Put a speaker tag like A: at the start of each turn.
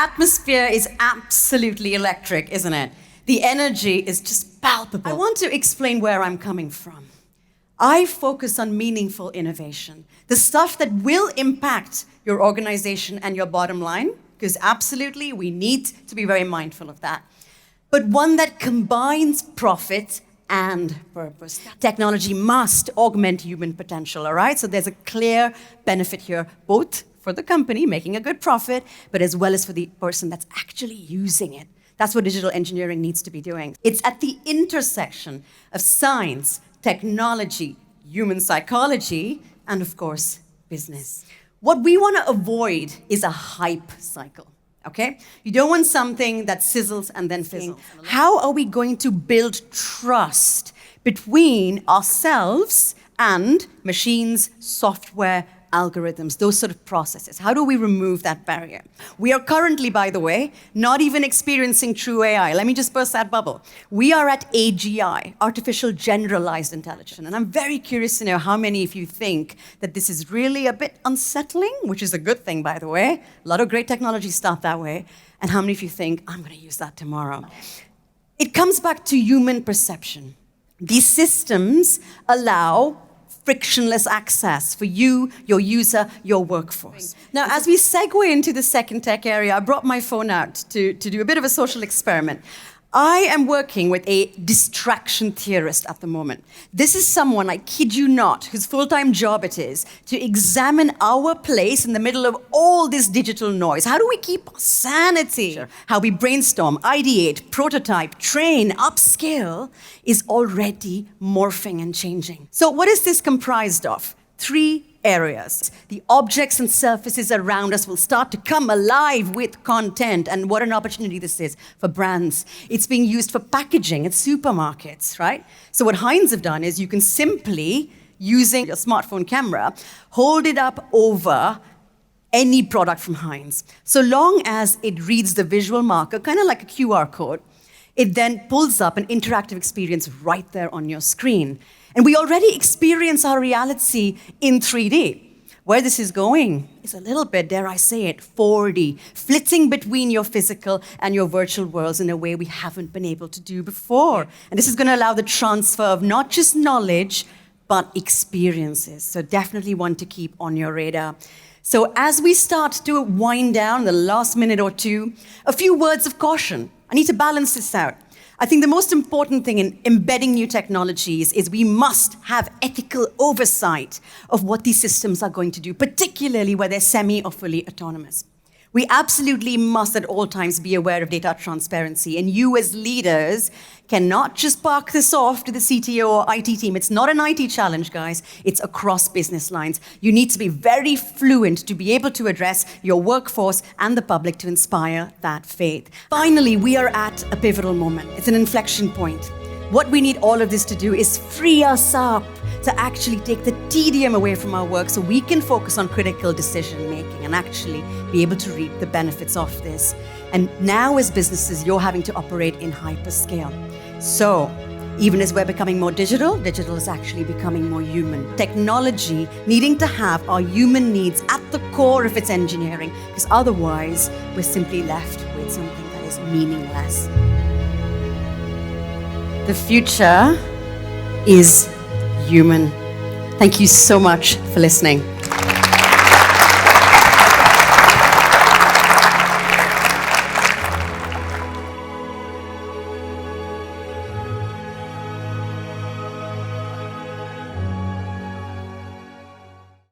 A: atmosphere is absolutely electric, isn't it? The energy is just palpable. I want to explain where I'm coming from. I focus on meaningful innovation, the stuff that will impact your organization and your bottom line, because absolutely we need to be very mindful of that. But one that combines profit and purpose. Technology must augment human potential, all right? So there's a clear benefit here, both for the company making a good profit, but as well as for the person that's actually using it. That's what digital engineering needs to be doing. It's at the intersection of science, technology, human psychology, and of course, business. What we want to avoid is a hype cycle, okay? You don't want something that sizzles and then fizzles. How are we going to build trust between ourselves and machines, software, algorithms, those sort of processes? How do we remove that barrier? We are currently, by the way, not even experiencing true AI. Let me just burst that bubble. We are at AGI, Artificial Generalized Intelligence. And I'm very curious to know how many of you think that this is really a bit unsettling, which is a good thing, by the way. A lot of great technology start that way. And how many of you think, I'm going to use that tomorrow? It comes back to human perception. These systems allow frictionless access for you, your user, your workforce. Now, as we segue into the second tech area, I brought my phone out to do a bit of a social experiment. I am working with a distraction theorist at the moment. This is someone, I kid you not, whose full-time job it is to examine our place in the middle of all this digital noise. How do we keep our sanity? Sure. How we brainstorm, ideate, prototype, train, upskill is already morphing and changing. So what is this comprised of? 3 areas. The objects and surfaces around us will start to come alive with content, and what an opportunity this is for brands. It's being used for packaging at supermarkets, right? So what Heinz have done is you can simply, using your smartphone camera, hold it up over any product from Heinz. So long as it reads the visual marker, kind of like a QR code, it then pulls up an interactive experience right there on your screen. And we already experience our reality in 3D. Where this is going is a little bit, dare I say it, 4D, flitting between your physical and your virtual worlds in a way we haven't been able to do before. And this is going to allow the transfer of not just knowledge, but experiences. So definitely one to keep on your radar. So as we start to wind down the last minute or two, a few words of caution. I need to balance this out. I think the most important thing in embedding new technologies is we must have ethical oversight of what these systems are going to do, particularly where they're semi or fully autonomous. We absolutely must at all times be aware of data transparency, and you as leaders cannot just park this off to the CTO or IT team. It's not an IT challenge, guys. It's across business lines. You need to be very fluent to be able to address your workforce and the public to inspire that faith. Finally, we are at a pivotal moment. It's an inflection point. What we need all of this to do is free us up to actually take the tedium away from our work so we can focus on critical decision making and actually be able to reap the benefits of this. And now as businesses, you're having to operate in hyperscale. So even as we're becoming more digital, digital is actually becoming more human. Technology needing to have our human needs at the core of its engineering, because otherwise we're simply left with something that is meaningless. The future is human. Thank you so much for listening.